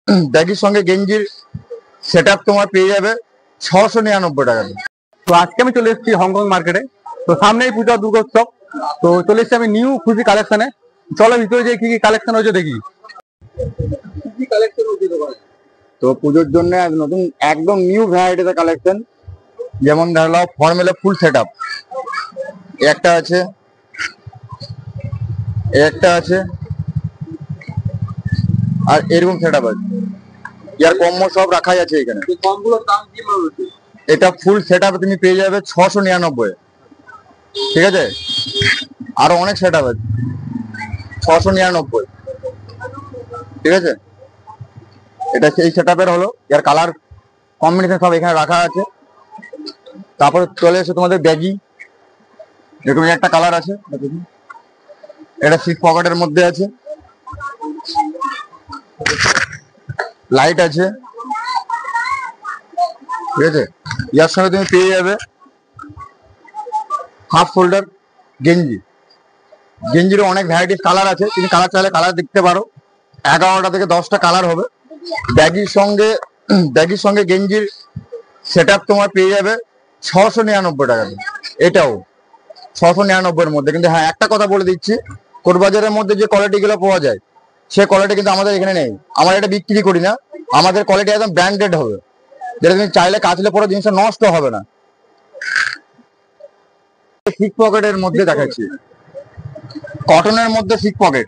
ব্যাগির সঙ্গে গেঞ্জির সেটআপ তোমার পেয়ে যাবে 699 টাকাতে। তো আজকে আমি চলে এসেছি হংকং মার্কেটে। তো সামনেই পূজা দুর্গোৎসব, তো চলে এসেছি আমি নিউ খুশি কালেকশনে। চলো ভিতরে যে কি কি কালেকশন হয়েছে দেখি। কি কালেকশন হয়েছে দোকানে? তো পুজোর জন্য নতুন একদম নিউ ভ্যারাইটিতে কালেকশন, যেমন ধরো ফর্মেলে ফুল সেটআপ একটা আছে, একটা আছে, আর এরকম সেটআপ আছে। ইয়ার কম্বো সব রাখাই আছে এখানে। কমগুলোর দাম কি রয়েছে? এটা ফুল সেটআপ তুমি পেয়ে যাবে 699। ঠিক আছে, আরো অনেক সেটআপ আছে 699। ঠিক আছে, এটা সেই সেটআপের হলো, এর কালার কম্বিনেশন সব এখানে রাখা আছে। তারপর চলে এসে তোমাদের ব্যাগি, এরকম একটা কালার আছে, এটা সিক্স পকেটের মধ্যে আছে, লাইট আছে। ঠিক আছে, ইয়ার সঙ্গে তুমি পেয়ে যাবে হাফ শোল্ডার গেঞ্জি। গেঞ্জিরও অনেক ভ্যারাইটিস কালার আছে, তুমি কালার চাইলে কালার দেখতে পারো। 11টা থেকে 10টা কালার হবে। ব্যাগির সঙ্গে গেঞ্জির সেটআপ তোমার পেয়ে যাবে 699 টাকাতে। এটাও 699 এর মধ্যে। কিন্তু হ্যাঁ, একটা কথা বলে দিচ্ছি, কোটবাজারের মধ্যে যে কোয়ালিটি গুলো পাওয়া যায় সে কোয়ালিটি কিন্তু আমাদের এখানে নেই। আমরা এটা বিক্রি করি না, আমাদের কোয়ালিটি একদম ব্র্যান্ডেড হবে, যেটা তুমি চাইলে কাচলে পরে জিনিসটা নষ্ট হবে না। সিক্স পকেটের মধ্যে দেখাচ্ছি, কটনের মধ্যে সিক্স পকেট।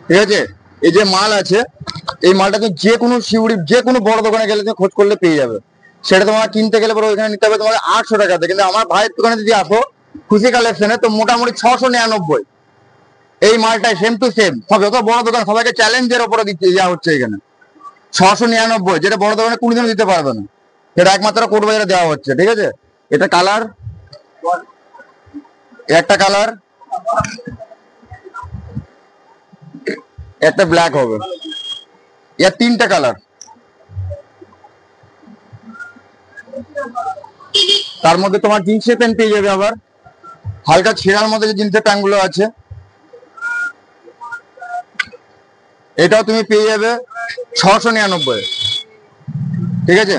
ঠিক আছে, এই যে মাল আছে, এই মালটা তুমি যে কোনো শিউড়ি, যে কোনো বড় দোকানে গেলে তুমি খোঁজ করলে পেয়ে যাবে। সেটা তোমার কিনতে গেলে পরে ওইখানে নিতে হবে তোমার 800 টাকাতে। কিন্তু আমার ভাইয়ের দোকানে যদি আসো খুশি কালেকশনে, তো মোটামুটি 699। এই মালটাই সেম টু সেম, সব যত বড় দোকান সবাইকে চ্যালেঞ্জের ওপরে দেওয়া হচ্ছে এখানে 699, যেটা বড় দোকানে 20 দিনও দিতে পারবে না, সেটা একমাত্র কোটবাজারে দেওয়া হচ্ছে। ঠিক আছে, এটা কালার, একটা কালার, একটা ব্ল্যাক হবে, এর 3টা কালার। তার মধ্যে তোমার জিন্সের প্যান্ট পেয়ে যাবে, আবার হালকা ছেঁড়ার মধ্যে যে জিন্সের প্যান্ট গুলো আছে, এটাও তুমি পেয়ে যাবে 699। ঠিক আছে,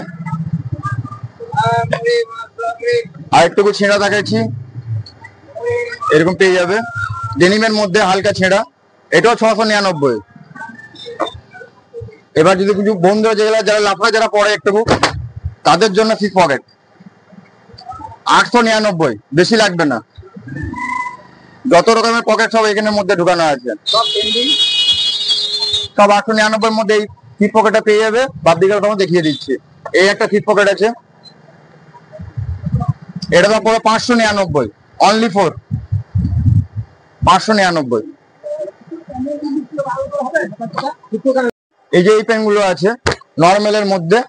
আর একটু ছেঁড়া দেখাচ্ছি, এরকম পেয়ে যাবে ডেনিমের মধ্যে হালকা ছেঁড়া, এটাও 699। এবার যদি কিছু বন্ধুরা যেগুলো যারা লাফা যারা পড়ে একটু, তাদের জন্য সিক্স পকেট 899, বেশি লাগবে না। যত রকমের পকেট সব এখানের মধ্যে ঢুকানো আছে, সব 899 মধ্যে এই সিক্স পকেটটা পেয়ে যাবে। বাদ দিকে তোমাকে দেখিয়ে দিচ্ছি, এই একটা সিক্স পকেট আছে, এটা তো পুরো 599, অনলি ফর 599। এই যে এই পেন গুলো আছে নর্মালের মধ্যে,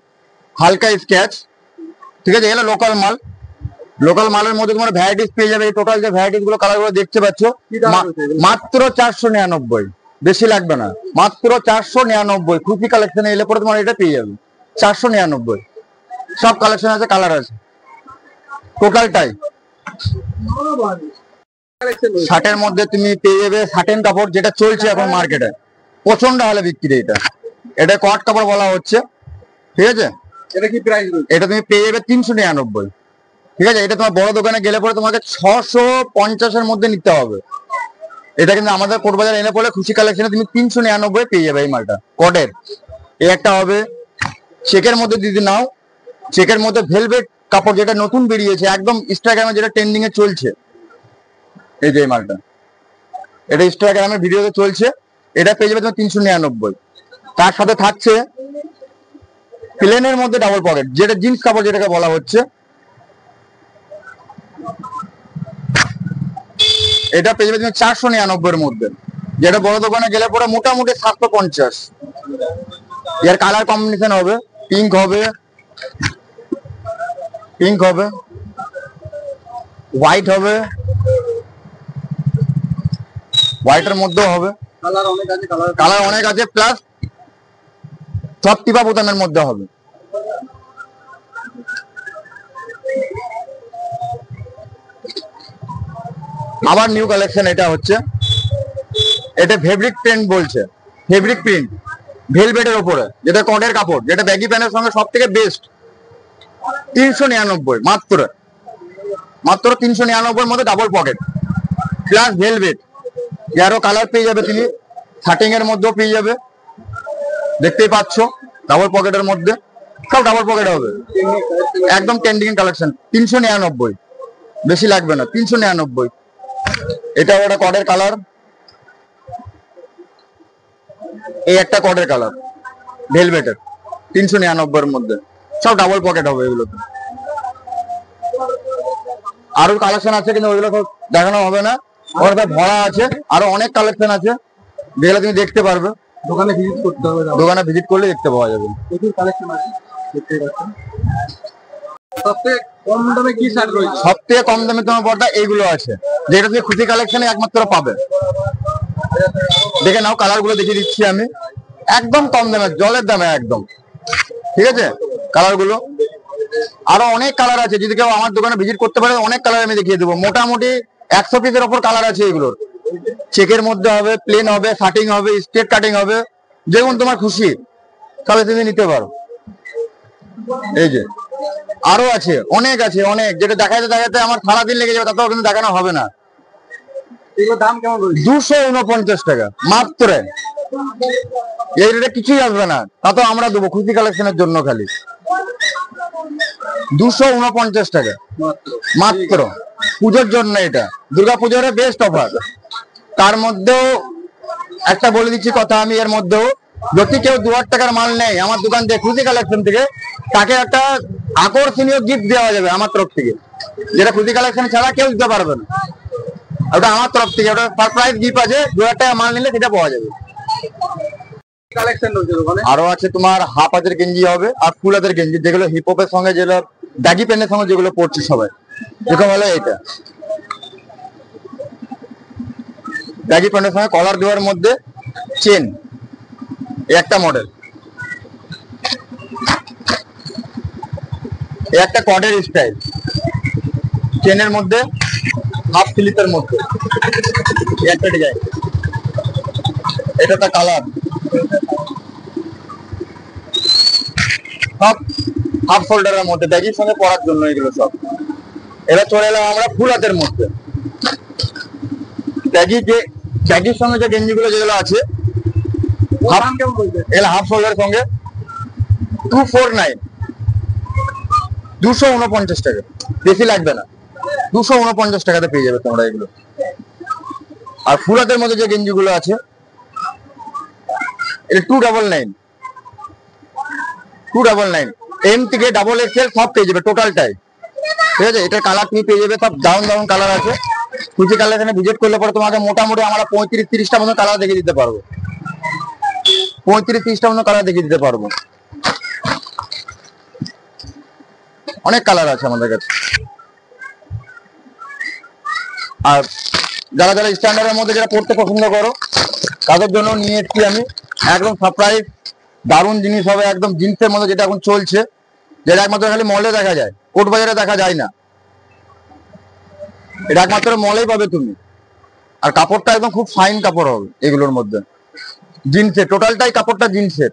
হালকা স্কেচ। ঠিক আছে, এগুলো লোকাল মাল। লোকাল মালের মধ্যে তোমার ভ্যারাইটিস পেয়ে যাবে। এই টোটাল যে ভ্যারাইটিস গুলো কালার গুলো দেখতে পাচ্ছ, মাত্র 499, বেশি লাগবে না, মাত্র 499। খুশি কালেকশনে এলে পরে তোমার এটা পেয়ে যাবে 499। সব কালেকশন আছে, কালার আছে, টোটালটাই। শার্টের মধ্যে তুমি পেয়ে যাবে সাটেন কাপড়, যেটা চলছে এখন মার্কেটে প্রচন্ড হালে বিক্রি। এটা কট কাপড় বলা হচ্ছে। ঠিক আছে, এটা কি প্রাইস? এটা তুমি পেয়ে যাবে 399। ঠিক আছে, এটা তোমার বড় দোকানে গেলে পরে তোমাকে 650-এর মধ্যে নিতে হবে। এটা কিন্তু আমাদের কোটবাজার এনে পড়লে খুশি কালেকশনে তুমি 399 পেয়ে যাবে এই মালটা কটের। এই একটা হবে চেকের মধ্যে, দিদি নাও, চেকের মধ্যে ভেলভেট কাপড়, যেটা নতুন বেরিয়েছে একদম ইনস্টাগ্রামে, যেটা ট্রেন্ডিং এ চলছে। এই যে এই মালটা, এটা ইনস্টাগ্রামের ভিডিওতে চলছে, এটা পেয়ে যাবে তোমার 399। তার সাথে থাকছে প্লেনের মধ্যে ডাবল পকেট, যেটা জিন্স কাপড় যেটাকে বলা হচ্ছে, এটা পেয়ে যাবে তুমি 499 এর মধ্যে, যেটা বড় দোকানে গেলে পরে মোটামুটি 750। এর কালার কম্বিনেশন হবে, পিঙ্ক হবে, হোয়াইট হবে, হোয়াইটের মধ্যেও হবে, কালার অনেক আছে, প্লাস সব টিপা বোতামের মধ্যে হবে। আবার নিউ কালেকশন এটা হচ্ছে, এটা ফেব্রিক প্রিন্ট বলছে, ফেব্রিক প্রিন্ট। ভেলভেটের ওপরে, যেটা কটের কাপড়, যেটা ব্যাগি প্যান্টের সঙ্গে সব থেকে বেস্ট। 399 মাত্র, মাত্র 399 মধ্যে ডাবল পকেট প্লাস ভেলভেট। এরও কালার পেয়ে যাবে তুমি, শার্টিং এর মধ্যেও পেয়ে যাবে, দেখতেই পাচ্ছ ডাবল পকেটের মধ্যে, সব ডাবল পকেট হবে, একদম ট্রেন্ডিং কালেকশন। 399, বেশি লাগবে না, 399। এটাও একটা কটের কালার, এই একটা কটের কালার ভেলভেটের, 399 এর মধ্যে, সব ডাবল পকেট হবে এগুলোতে। আরো কালেকশন আছে কিন্তু ওইগুলো সব দেখানো হবে না, ওটা ভরা আছে, আরো অনেক কালেকশন আছে যেগুলো তুমি দেখতে পারবে। দোকানে ভিজিট করতে হবে, দোকানে ভিজিট করলে দেখতে পাওয়া যাবে, প্রচুর কালেকশন আছে, দেখতে পাচ্ছেন। সবথেকে কম দামে কি শার্ট রয়েছে? সব থেকে কম দামে তোমার পর্দা এইগুলো আছে, যেটা তুমি খুশি কালেকশনে একমাত্র পাবে। দেখে নাও, কালার গুলো দেখিয়ে দিচ্ছি আমি, একদম কম দামে, জলের দামে একদম, ঠিক আছে কালার গুলো। আরো অনেক কালার আছে, যদি কেউ আমার দোকানে ভিজিট করতে পারে অনেক কালার আমি দেখিয়ে দেবো। মোটামুটি 100 পিসের ওপর কালার আছে এগুলোর। চেকের মধ্যে হবে, প্লেন হবে, শার্টিং হবে, স্ট্রেট কাটিং হবে, যেমন তোমার খুশি তাহলে তুমি নিতে পারো। এই যে আরো আছে, অনেক আছে, অনেক, যেটা দেখাতে দেখাতে আমার সারাদিন লেগে যাবে, তাতেও কিন্তু দেখানো হবে না। এগুলোর দাম কেমন রয়েছে? 249 টাকা মাত্র, এই রেটে কিছুই আসবে না, তা তো আমরা দেবো খুশি কালেকশনের জন্য খালি 249 টাকা মাত্র, পুজোর জন্য। এটা দুর্গাপুজোর বেস্ট অফার। তার মধ্যেও একটা বলে দিচ্ছি কথা আমি, এর মধ্যেও যদি কেউ 2000 টাকার মাল নেয় আমার দোকান থেকে খুশি কালেকশন থেকে, তাকে একটা আকর্ষণীয় গিফট দেওয়া যাবে আমার তরফ থেকে, যেটা খুশি কালেকশন ছাড়া কেউ দিতে পারবে না। ওটা আমার তরফ থেকে, ওটা সারপ্রাইজ গিফট আছে, 2000 টাকা মাল নিলে সেটা পাওয়া যাবে। কালেকশন রয়েছে দোকানে? আরো আছে তোমার হাফ হাতের গেঞ্জি হবে আর ফুল হাতের গেঞ্জি, যেগুলো হিপ হপের সঙ্গে, যেগুলো ব্যাগি প্যান্টের সঙ্গে যেগুলো পড়ছে সবাই, এরকম হলো এটা ব্যাগি প্যান্টের সঙ্গে কলার দেওয়ার মধ্যে চেন, একটা মডেল, একটা কটের স্টাইল, চেনের মধ্যে হাফ স্লিপের মধ্যে একটা ডিজাইন, এটা একটা কালার, সব হাফ শোল্ডারের মধ্যে ব্যাগির সঙ্গে পরার জন্য এগুলো সব। এবার চলে এলাম আমরা ফুল হাতের মধ্যে, ব্যাগির সঙ্গে যে গেঞ্জিগুলো যেগুলো আছে, এগুলো হাফ শোল্ডারের সঙ্গে 249, 249 টাকা, বেশি লাগবে না, 249 টাকাতে পেয়ে যাবে তোমরা এগুলো। আর ফুল হাতের মধ্যে যে গেঞ্জিগুলো আছে, এটা 299, 299, এম থেকে ডাবল এক্সেল সব পেয়ে যাবে টোটালটাই, ঠিক আছে। এটার কালার তুমি পেয়ে যাবে, সব দারুন দারুন কালার আছে। কুচি কালার এখানে ভিজিট করলে পরে তোমাকে মোটামুটি আমরা 35-30টা মতো কালার দেখিয়ে দিতে পারবো, 35-30টা মতো কালার দেখিয়ে দিতে পারবো। অনেক কালার আছে আমাদের কাছে। আর যারা যারা স্ট্যান্ডার্ডের মধ্যে যারা পড়তে পছন্দ করো, তাদের জন্য নিয়ে এসেছি আমি একদম সারপ্রাইজ দারুণ জিনিস হবে, একদম জিন্সের মধ্যে, যেটা এখন চলছে, যেটা একমাত্র খালি মলে দেখা যায়, কোট বাজারে দেখা যায় না, এটা একমাত্র মলেই পাবে তুমি। আর কাপড়টা একদম খুব ফাইন কাপড় হবে এগুলোর মধ্যে, জিন্সের টোটালটাই কাপড়টা জিন্সের,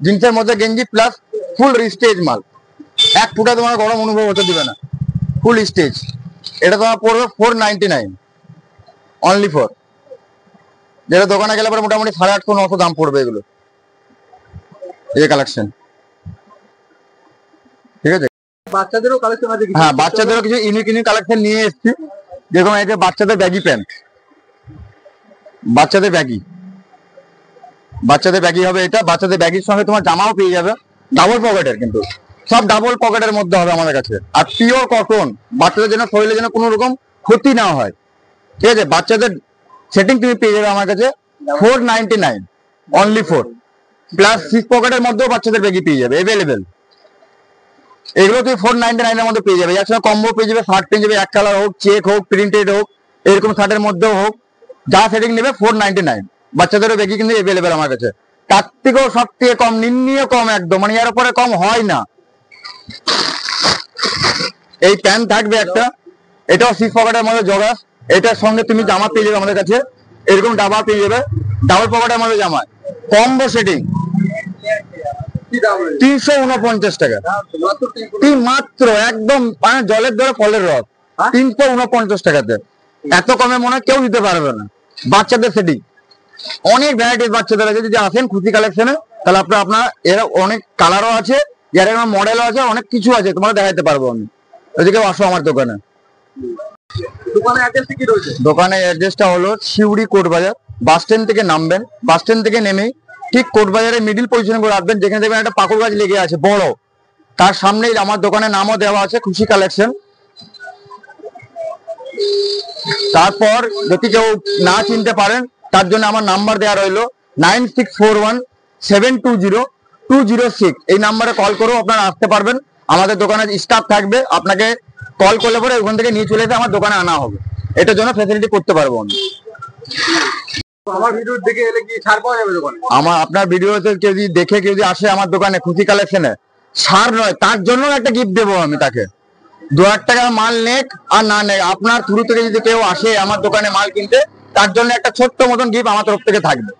জিন্সের মধ্যে গেঞ্জি প্লাস ফুল স্টেজ মাল, এক ফুটা তোমার গরম অনুভব হতে দিবে না, ফুল স্টেজ। এটা তোমার পড়বে 499 অনলি ফর, যেটা দোকানে গেলে পরে মোটামুটি 850-900 দাম পড়বে এগুলো, এই কালেকশন, ঠিক আছে। বাচ্চাদেরও কালেকশন আছে? হ্যাঁ, বাচ্চাদেরও কিছু ইউনিক ইউনিক কালেকশন নিয়ে এসেছি, যেরকম এই যে বাচ্চাদের ব্যাগি প্যান্ট, বাচ্চাদের ব্যাগি হবে এটা, বাচ্চাদের ব্যাগির সঙ্গে তোমার জামাও পেয়ে যাবে, ডাবল পকেটের, কিন্তু সব ডাবল পকেটের মধ্যে হবে আমাদের কাছে, আর পিওর কটন, বাচ্চাদের যেন শরীরে যেন কোনো রকম ক্ষতি না হয়, ঠিক আছে। বাচ্চাদের সেটিং তুমি পেয়ে যাবে আমার কাছে 499 অনলি 4, প্লাস 6 পকেটের মধ্যেও বাচ্চাদের ব্যাগি পেয়ে যাবে এভেলেবেল। এগুলো তুমি 499 এর মধ্যে পেয়ে যাবে, এর সঙ্গে কম্বো পেয়ে যাবে, শার্ট পেয়ে যাবে, এক কালার হোক, চেক হোক, প্রিন্টেড হোক, এরকম শার্টের মধ্যেও হোক, যা সেটিং নেবে 499। বাচ্চাদেরও ব্যাগি কিন্তু এভেলেবেল আমার কাছে, তার থেকেও সব থেকে কম, নিম্নীয় কম একদম, মানে এর উপরে কম হয় না। এই প্যান্ট থাকবে একটা, এটাও 6 পকেটের মধ্যে জগাস, এটার সঙ্গে তুমি জামা পেয়ে যাবে আমাদের কাছে, এরকম ডাবা পেয়ে যাবে, ডাবল পকেটের মধ্যে জামা, কম্বো সেটিং, কি দাম রয়েছে? 349 টাকা। মাত্র একদম মানে জলের দরে ফলের রস। 349 টাকাতে এত কমে মনে হয় কেউ দিতে পারবে না। বাচ্চাদের সেটিং অনেক ভ্যারাইটিস বাচ্চাদের আছে, যদি আসেন খুশি কালেকশনে তাহলে আপনার এর অনেক কালারও আছে, এর মডেলও আছে, অনেক কিছু আছে, তোমরা দেখাইতে পারবো আমি। ওইদিকে আসো আমার দোকানে। দোকানের অ্যাড্রেসটা হলো শিউড়ি কোর্ট বাজার। বাস স্ট্যান্ড থেকে নামবেন, বাস স্ট্যান্ড থেকে নেমেই ঠিক কোর্ট বাজারের মিডিল পজিশনে করে রাখবেন, যেখানে দেখবেন একটা পাকুড় গাছ লেগে আছে বড়, তার সামনেই আমার দোকানের নামও দেওয়া আছে খুশি কালেকশন। তারপর যদি কেউ না চিনতে পারেন তার জন্য আমার নাম্বার দেওয়া রইলো 9641720206। এই নাম্বারে কল করেও আপনারা আসতে পারবেন। আমাদের দোকানে স্টাফ থাকবে, আপনাকে কল করলে পরে ওখান থেকে নিয়ে চলে এসে আমার দোকানে আনা হবে। এটার জন্য ফ্যাসিলিটি করতে পারবো আমি। আমার ভিডিও দেখে এলে কি ছাড় পাওয়া যাবে দোকানে? আপনার ভিডিওতে কেউ যদি দেখে কেউ যদি আসে আমার দোকানে খুশি কালেকশনে, ছাড় নয়, তার জন্য একটা গিফট দেবো আমি তাকে। 2000 টাকার মাল নেক আর না নেক, আপনার থ্রু থেকে যদি কেউ আসে আমার দোকানে মাল কিনতে, তার জন্য একটা ছোট্ট মতন গিফট আমার তরফ থেকে থাকবে।